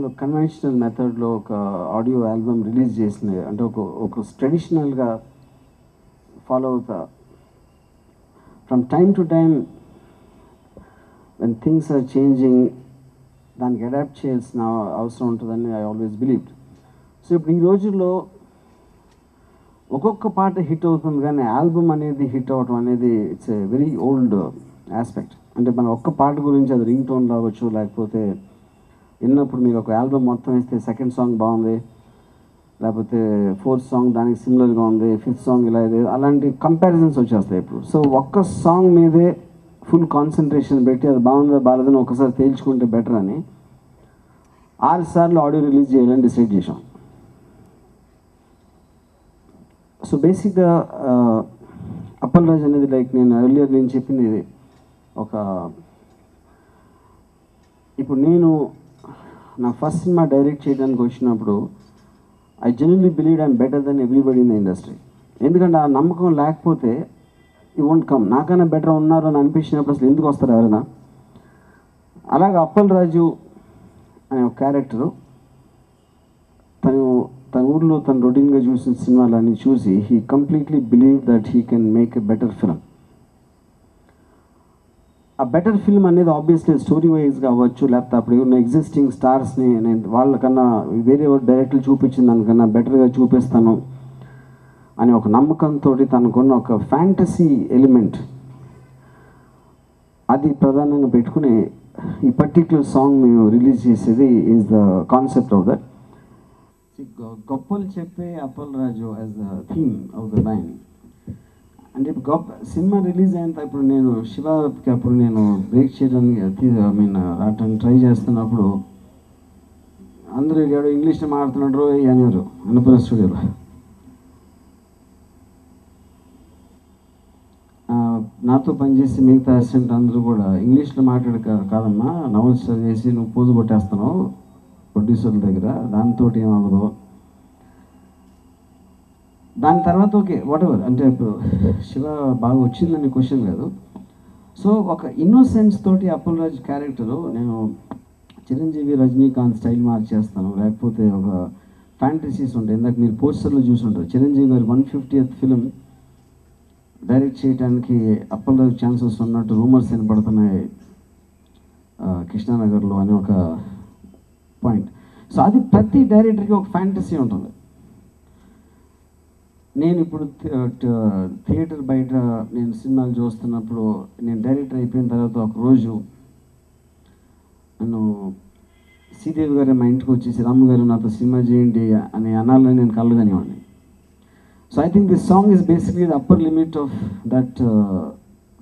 సినిమాలో కన్వెన్షనల్ మెథడ్లో ఒక ఆడియో ఆల్బమ్ రిలీజ్ చేసింది. అంటే ఒక ట్రెడిషనల్గా ఫాలో అవుతా from time to time when things are changing దానికి అడాప్ట్ చేయాల్సిన అవసరం ఉంటుందని ఐ ఆల్వేస్ బిలీవ్డ్. సో ఇప్పుడు ఈ రోజుల్లో ఒక్కొక్క పాట హిట్ అవుతుంది, కానీ ఆల్బమ్ అనేది హిట్ అవ్వటం అనేది it's a very old aspect. అంటే మన ఒక్క పాట గురించి అది రింగ్ టోన్ అవ్వచ్చు, లేకపోతే విన్నప్పుడు మీరు ఒక ఆల్బమ్ మొత్తం వేస్తే సెకండ్ సాంగ్ బాగుంది, లేకపోతే ఫోర్త్ సాంగ్ దానికి సిమిలర్గా ఉంది, ఫిఫ్త్ సాంగ్ ఇలా ఇది, అలాంటి కంపారిజన్స్ వచ్చేస్తాయి ఇప్పుడు. సో ఒక్క సాంగ్ మీదే ఫుల్ కాన్సన్ట్రేషన్ పెట్టి అది బాగుందా బాలేదని ఒకసారి తేల్చుకుంటే బెటర్ అని 6 సార్లు ఆడియో రిలీజ్ చేయాలని డిసైడ్ చేశాం. సో బేసిక్గా అప్పల్ రాజ్ అనేది లైక్ నేను చెప్పింది ఇది ఒక ఇప్పుడు నేను నా ఫస్ట్ సినిమా డైరెక్ట్ చేయడానికి వచ్చినప్పుడు I genuinely believe I'm better than everybody in the industry. ఎందుకంటే ఆ నమ్మకం లేకపోతే యూ వోంట్ కమ్. నాకన్నా బెటర్ ఉన్నారు అని అనిపించినప్పుడు అసలు ఎందుకు వస్తారు ఎవరైనా. అలాగే అప్పల్ రాజు అనే ఒక క్యారెక్టరు తన ఊర్లో తను రొటీన్గా చూసిన సినిమాలన్నీ చూసి he completely believe that he can make a better film. ఆ బెటర్ ఫిల్మ్ అనేది ఆబ్వియస్లీ స్టోరీ వైజ్ కావచ్చు, లేకపోతే అప్పుడు ఉన్న ఎగ్జిస్టింగ్ స్టార్స్ని నేను వాళ్ళకన్నా వేరే డైరెక్టర్లు చూపించిన దానికన్నా బెటర్గా చూపిస్తాను అని ఒక నమ్మకంతో తనకున్న ఒక ఫ్యాంటసీ ఎలిమెంట్ అది ప్రధానంగా పెట్టుకుని ఈ పర్టిక్యులర్ సాంగ్ మేము రిలీజ్ చేసేది is the concept of that. గొప్పలు చెప్పే Appal Raju as the theme of the line. అంటే గొప్ప సినిమా రిలీజ్ అయిన ఇప్పుడు నేను శివకి అప్పుడు నేను బ్రేక్ చేయడానికి రావడానికి ట్రై చేస్తున్నప్పుడు అందరూ ఎవడో ఇంగ్లీష్లో మాట్లాడుతున్నాడు అనేవారు అన్నపూర్ణ స్టూడియోలో. నాతో పనిచేసి మిగతా అసిస్టెంట్ అందరూ కూడా ఇంగ్లీష్లో మాట్లాడు కాదమ్మా, నవల్స్ చదివేసి నువ్వు పోజు కొట్టేస్తున్నావు ప్రొడ్యూసర్ల దగ్గర, దాంతో ఏమవ్వదు. దాని తర్వాత ఓకే వాటెవర్, అంటే ఇప్పుడు శివ బాగా వచ్చిందని క్వశ్చన్ కాదు. సో ఒక ఇన్నోసెన్స్ తోటి అప్పల్ రాజ్ క్యారెక్టరు నేను చిరంజీవి రజనీకాంత్ స్టైల్ మార్చేస్తాను, లేకపోతే ఒక ఫ్యాంటసీస్ ఉంటాయి. ఇందాక మీరు పోస్టర్లో చూసుంటారు చిరంజీవి గారు 150th ఫిలిం డైరెక్ట్ చేయడానికి అప్పల్ రాజ్ ఛాన్సెస్ ఉన్నట్టు రూమర్స్ వినపడుతున్నాయి కృష్ణానగర్లో అని ఒక పాయింట్. సో అది ప్రతి డైరెక్టర్కి ఒక ఫ్యాంటసీ ఉంటుంది. నేను ఇప్పుడు థియేటర్ బయట నేను సినిమాలు చూస్తున్నప్పుడు నేను డైరెక్టర్ అయిపోయిన తర్వాత ఒక రోజు నన్ను శ్రీదేవి గారు మా ఇంటికి వచ్చేసి రాము గారు నాతో సినిమా చేయండి అని అనాలని నేను కళ్ళు కానివ్వండి. So I think this song is basically the upper limit of that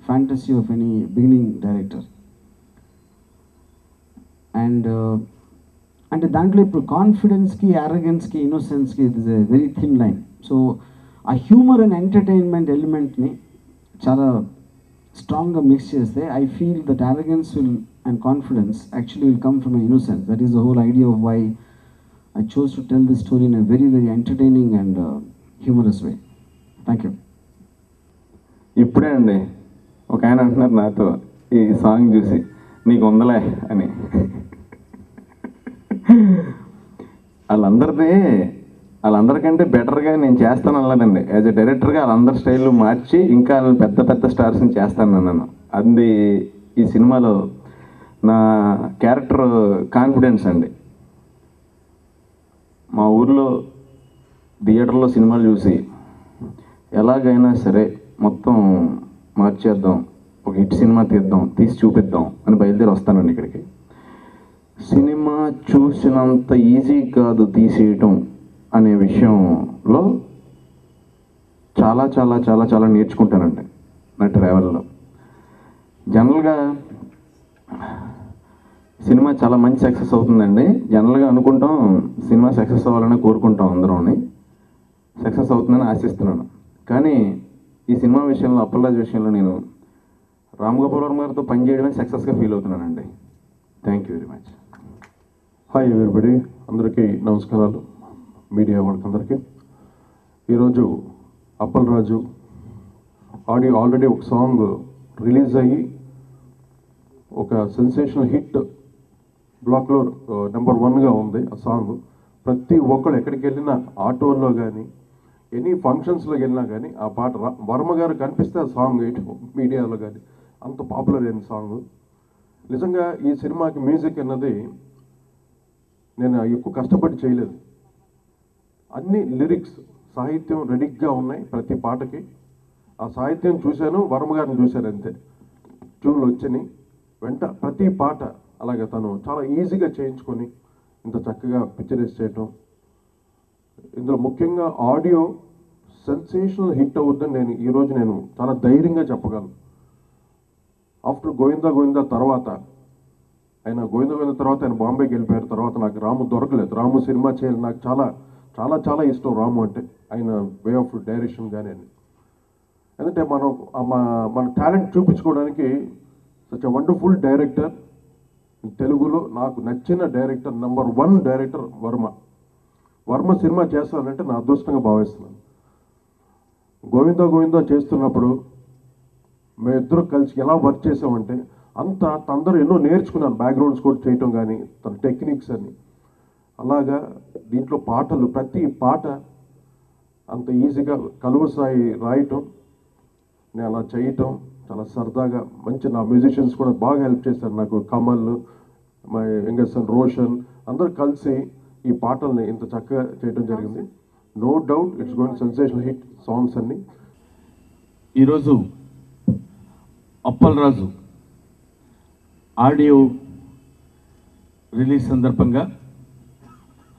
fantasy of any beginning director. And అంటే దాంట్లో ఇప్పుడు కాన్ఫిడెన్స్కి, అరగెన్స్కి, ఇన్నోసెన్స్కి it is a very thin line. So ఆ హ్యూమర్ అండ్ ఎంటర్టైన్మెంట్ ఎలిమెంట్ని చాలా స్ట్రాంగ్గా మిక్స్ చేస్తే I feel that arrogance will and confidence actually will come from innocence. That is the whole idea of why I chose to tell this story in a very very entertaining and humorous way. Thank you. ఇప్పుడే అండి ఒక ఆయన అంటున్నారు నాతో ఈ song చూసి నీకు ఉందలే అని. వాళ్ళందరికంటే బెటర్గా నేను చేస్తాను అనలేదండి. యాజ్ ఎ డైరెక్టర్గా వాళ్ళందరి స్టైల్ మార్చి ఇంకా పెద్ద పెద్ద స్టార్స్ని చేస్తాను అన్నాను. అది ఈ సినిమాలో నా క్యారెక్టర్ కాన్ఫిడెన్స్ అండి. మా ఊర్లో థియేటర్లో సినిమాలు చూసి ఎలాగైనా సరే మొత్తం మార్చేద్దాం, ఒక హిట్ సినిమా తీసి చూపిద్దాం అని బయలుదేరి వస్తానండి ఇక్కడికి. సినిమా చూసినంత ఈజీ కాదు తీసేయటం అనే విషయంలో చాలా చాలా చాలా చాలా నేర్చుకుంటానండి నా ట్రావెల్లో. జనరల్గా సినిమా చాలా మంచి సక్సెస్ అవుతుందండి. జనరల్గా అనుకుంటాం సినిమా సక్సెస్ అవ్వాలని కోరుకుంటాం, అందరూని సక్సెస్ అవుతుందని ఆశిస్తున్నాను. కానీ ఈ సినిమా విషయంలో, అప్పల్ రాజ్ విషయంలో నేను రామ్ గోపాల్ వర్మ గారితో పనిచేయడమే సక్సెస్గా ఫీల్ అవుతున్నానండి. Thank you very much. Hi everybody, అందరికీ నమస్కారాలు, మీడియా వాళ్ళకందరికీ. ఈరోజు అప్పల్ రాజు ఆల్రెడీ ఒక సాంగ్ రిలీజ్ అయ్యి ఒక సెన్సేషనల్ హిట్ బ్లాక్లో నెంబర్ 1గా ఉంది ఆ సాంగ్. ప్రతి ఒక్కరు ఎక్కడికి వెళ్ళినా, ఆటోల్లో కానీ ఎనీ ఫంక్షన్స్లోకి వెళ్ళినా కానీ ఆ పాట వర్మ గారు కనిపిస్తే ఆ సాంగ్ మీడియాలో కానీ అంత పాపులర్ అయిన సాంగ్. నిజంగా ఈ సినిమాకి మ్యూజిక్ అన్నది నేను ఎక్కువ కష్టపడి చేయలేదు. అన్ని లిరిక్స్ సాహిత్యం రెడీగా ఉన్నాయి ప్రతి పాటకి. ఆ సాహిత్యం చూశాను, వర్మ గారిని చూశాను అంతే. ట్యూన్లు వచ్చినాయి ప్రతి పాట అలాగే తను చాలా ఈజీగా చేయించుకొని ఇంత చక్కగా పిక్చరైజ్ చేయటం. ఇందులో ముఖ్యంగా ఆడియో సెన్సేషనల్ హిట్ అవుద్దని ఈరోజు నేను చాలా ధైర్యంగా చెప్పగలను. ఆఫ్టర్ గోవిందా గోవిందా తర్వాత ఆయన బాంబేకి వెళ్ళిపోయారు. తర్వాత నాకు రాము దొరకలేదు. రాము సినిమా చేయాలి, నాకు చాలా చాలా చాలా ఇష్టం రాము అంటే, ఆయన వే ఆఫ్ డైరెక్షన్ కానీ అని. ఎందుకంటే మన టాలెంట్ చూపించుకోవడానికి సచ్ ఎ వండర్ఫుల్ డైరెక్టర్. తెలుగులో నాకు నచ్చిన director, number 1 director Varma cinema చేస్తానంటే నా అదృష్టంగా భావిస్తున్నాను. గోవిందా గోవిందా చేస్తున్నప్పుడు మేమిద్దరూ కలిసి ఎలా వర్క్ చేసామంటే అందరూ ఎన్నో నేర్చుకున్నాను. బ్యాక్గ్రౌండ్ స్కోర్ చేయటం కానీ తన టెక్నిక్స్ అని. అలాగా దీంట్లో పాటలు ప్రతి పాట అంత ఈజీగా కలువసాయి రాయటం, నేను అలా చేయటం చాలా సరదాగా మంచి నా మ్యూజిషియన్స్ కూడా బాగా హెల్ప్ చేశారు నాకు. కమల్, మా యంగర్ రోషన్ అందరూ కలిసి ఈ పాటల్ని ఇంత చక్కగా చేయడం జరిగింది. No doubt it's going sensational hit songs అన్ని. ఈరోజు అప్పల్ రాజు ఆడియో రిలీజ్ సందర్భంగా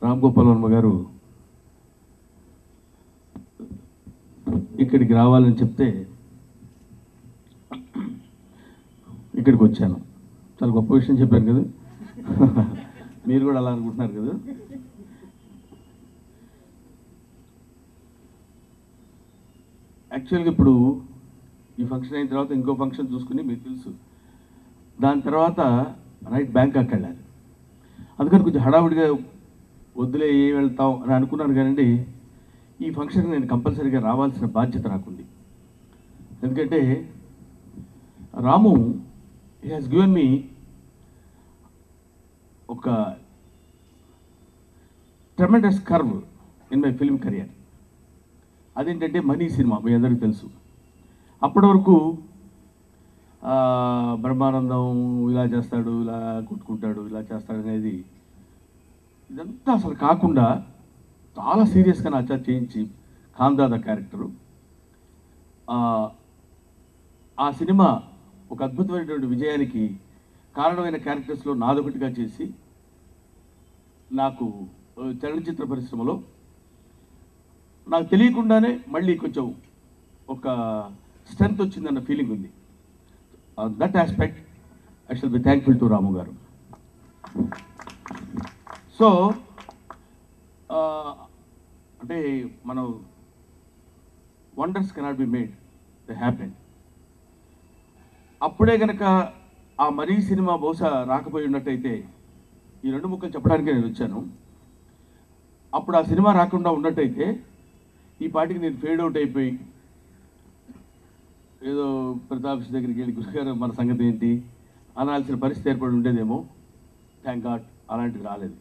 రామ్ గోపాల్ వర్మ గారు ఇక్కడికి రావాలని చెప్తే ఇక్కడికి వచ్చాను. చాలా గొప్ప విషయం చెప్పారు కదా, మీరు కూడా అలా అనుకుంటున్నారు కదా. యాక్చువల్గా ఇప్పుడు ఈ ఫంక్షన్ అయిన తర్వాత ఇంకో ఫంక్షన్ చూసుకుని మీకు తెలుసు, దాని తర్వాత రైట్ బ్యాంకాక్ వెళ్ళాలి. అందుకని కొంచెం హడావుడిగా వద్దులే ఏం వెళ్తాం అని అనుకున్నాను. కానండి ఈ ఫంక్షన్కి నేను కంపల్సరీగా రావాల్సిన బాధ్యత నాకుంది. ఎందుకంటే రాము హీ హాస్ గివెన్ మీ ఒక tremendous curve in my film career. అదేంటంటే మనీ సినిమా మీ అందరికీ తెలుసు. అప్పటి వరకు బ్రహ్మానందం ఇలా చేస్తాడు, ఇలా కొట్టుకుంటాడు, ఇలా చేస్తాడు అనేది ఇదంతా అసలు కాకుండా చాలా సీరియస్గా నా చేత చేయించి ఖాందాదా క్యారెక్టరు, ఆ సినిమా ఒక అద్భుతమైనటువంటి విజయానికి కారణమైన క్యారెక్టర్స్లో నాదొకటిగా చేసి నాకు చలనచిత్ర పరిశ్రమలో నాకు తెలియకుండానే మళ్ళీ కొంచెం ఒక స్ట్రెంత్ వచ్చిందన్న ఫీలింగ్ ఉంది. That aspect I shall be thankful to Ramu గారు. సో అంటే మనం wonders cannot be made, they happen. అప్పుడే కనుక ఆ మరీ సినిమా బహుశా రాకపోయి ఉన్నట్టయితే, ఈ 2 ముక్కలు చెప్పడానికి నేను వచ్చాను, అప్పుడు ఆ సినిమా రాకుండా ఉన్నట్టయితే ఈ పాటికి నేను ఫేడ్ అవుట్ అయిపోయి ఏదో ప్రతాప్ దగ్గరికి వెళ్ళి గురుగారు మన సంగతి ఏంటి అనాల్సిన పరిస్థితి ఏర్పడి ఉండేదేమో. థ్యాంక్ గాడ్ అలాంటిది రాలేదు.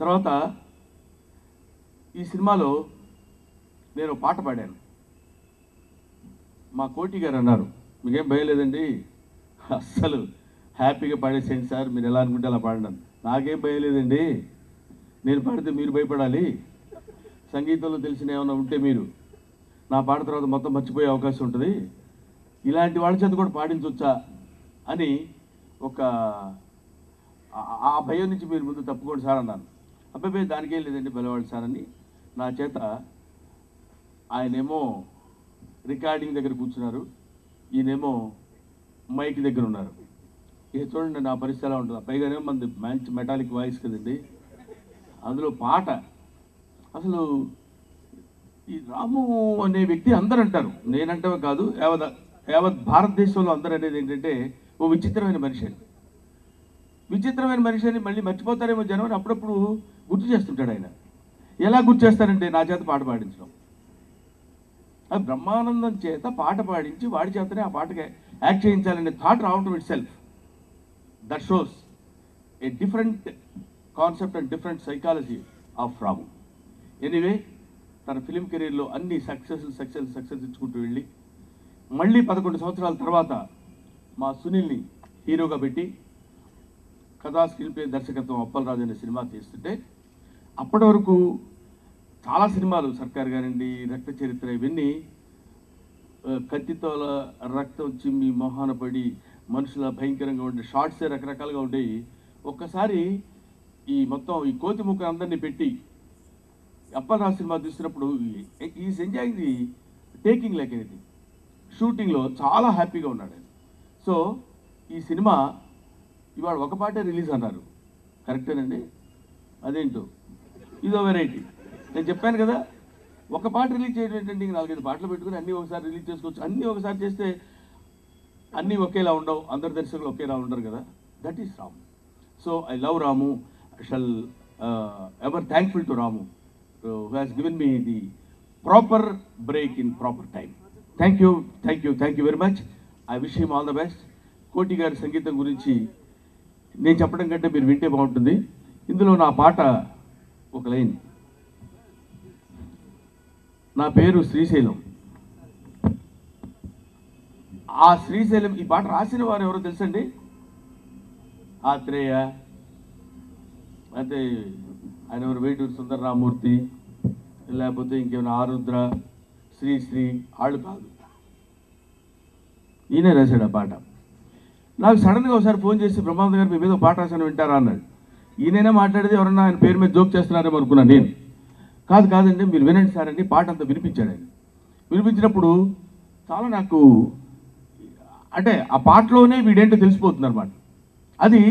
తర్వాత ఈ సినిమాలో నేను పాట పాడాను. మా కోటి గారు అన్నారు, మీకేం భయం లేదండి, అస్సలు హ్యాపీగా పాడేసేయండి సార్, మీరు ఎలా అనుకుంటే అలా పాడినాను. నాకేం భయం లేదండి, నేను పాడితే మీరు భయపడాలి, సంగీతంలో తెలిసిన ఏమైనా ఉంటే మీరు నా పాట తర్వాత మొత్తం మర్చిపోయే అవకాశం ఉంటుంది, ఇలాంటి వాళ్ళ చేత కూడా పాడించవచ్చా అని ఒక ఆ భయం నుంచి మీరు ముందు తప్పుకోండి సార్ అన్నాను. అబ్బాయి దానికేం లేదండి బలవాళ్ళు సార్ అని నా చేత, ఆయనేమో రికార్డింగ్ దగ్గర కూర్చున్నారు, ఈయనేమో మైక్ దగ్గర ఉన్నారు. ఇక చూడండి నా పరిస్థితి ఎలా ఉంటుంది. పైగానే మంది మంచి మెటాలిక్ వాయిస్ కదండి, అందులో పాట. అసలు ఈ రాము అనే వ్యక్తి అందరూ అంటారు, నేనంటే కాదు, యావత్ భారతదేశంలో అందరూ అనేది ఏంటంటే ఓ విచిత్రమైన మనిషి అని. విచిత్రమైన మనిషి అని మళ్ళీ మర్చిపోతారేమో జనం అని అప్పుడప్పుడు గుర్తు చేస్తుంటాడు ఆయన. ఎలా గుర్తు చేస్తారంటే నా చేత పాట పాడించడం. అది బ్రహ్మానందం చేత పాట పాడించి వాడి చేతనే ఆ పాటకి యాక్ట్ చేయించాలనే థాట్ రావటం it self, that shows a different concept and different psychology of Ramu. Anyway తన ఫిలిం కెరీర్లో అన్ని సక్సెస్ ఇచ్చుకుంటూ వెళ్ళి మళ్ళీ 11 సంవత్సరాల తర్వాత మా సునీల్ని హీరోగా పెట్టి కథా స్క్రీన్ ప్లే దర్శకత్వం అప్పలరాజు అనే సినిమా తీస్తుంటే అప్పటి వరకు చాలా సినిమాలు సర్కార్ గారండి, రక్త చరిత్ర, ఇవన్నీ కత్తితోల రక్తం చిమ్మి మొహాన పడి మనుషుల భయంకరంగా ఉండే షార్ట్సే రకరకాలుగా ఉండేవి. ఒక్కసారి ఈ మొత్తం ఈ కోతి ముక్క అందరినీ పెట్టి అప్పలరాజు సినిమా చూసినప్పుడు is enjoying the taking like anything. షూటింగ్లో చాలా హ్యాపీగా ఉన్నాడు ఆయన. సో ఈ సినిమా ఇవాళ ఒక పాటే రిలీజ్ అన్నారు, కరెక్టేనండి? అదేంటో ఇదో వెరైటీ. నేను చెప్పాను కదా, ఒక పాట రిలీజ్ చేయడం ఏంటంటే 4-5 పాటలు పెట్టుకుని అన్నీ ఒకసారి రిలీజ్ చేసుకోవచ్చు. అన్నీ ఒకసారి చేస్తే అన్నీ ఒకేలా ఉండవు, అందరు దర్శకులు ఒకేలా ఉండరు కదా. That is Ramu. So I love Ramu. I shall ever thankful to Ramu who has given me the proper break in proper time. Thank you very much. I wish him all the best. కోటి గారి సంగీతం గురించి నేను చెప్పడం కంటే మీరు వింటే బాగుంటుంది. ఇందులో నా పాట ఒక లైన్, నా పేరు శ్రీశైలం. ఆ శ్రీశైలం, ఈ పాట రాసిన వారు ఎవరో తెలుసండి? ఆత్రేయ, అయితే ఆయన ఎవరు, వేటూరు సుందరరామూర్తి, లేకపోతే ఇంకేమైనా ఆరుద్ర, శ్రీ వాళ్ళు కాదు, ఈయనే రాశాడు ఆ పాట. నాకు సడన్గా ఒకసారి ఫోన్ చేసి, బ్రహ్మానంద గారు మీ మీద పాట రాశాను వింటారా అన్నాడు. ఈయనైనా మాట్లాడేది, ఎవరన్నా ఆయన పేరు మీద జోక్ చేస్తున్నారేమో అనుకున్నాను నేను. కాదండి మీరు వినండి సార్ అని పాట అంతా వినిపించాడు ఆయన. వినిపించినప్పుడు చాలా నాకు అంటే ఆ పాటలోనే వీడేంటో తెలిసిపోతుంది అనమాట. అది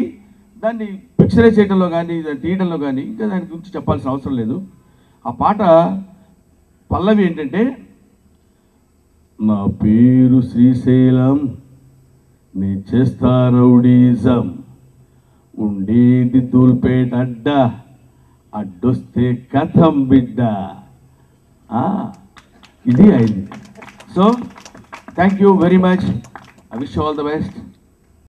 దాన్ని పిక్చరైజ్ చేయడంలో కానీ దాన్ని తీయడంలో కానీ ఇంకా దాని గురించి చెప్పాల్సిన అవసరం లేదు. ఆ పాట పల్లవి ఏంటంటే, నా పేరు శ్రీశైలం, నీ చేస్తా రౌడీజం, ఉండేది తూల్పేట అడ్డొస్తే కథం బిడ్డ. ఇది అయింది. So thank you very much. I wish all the best.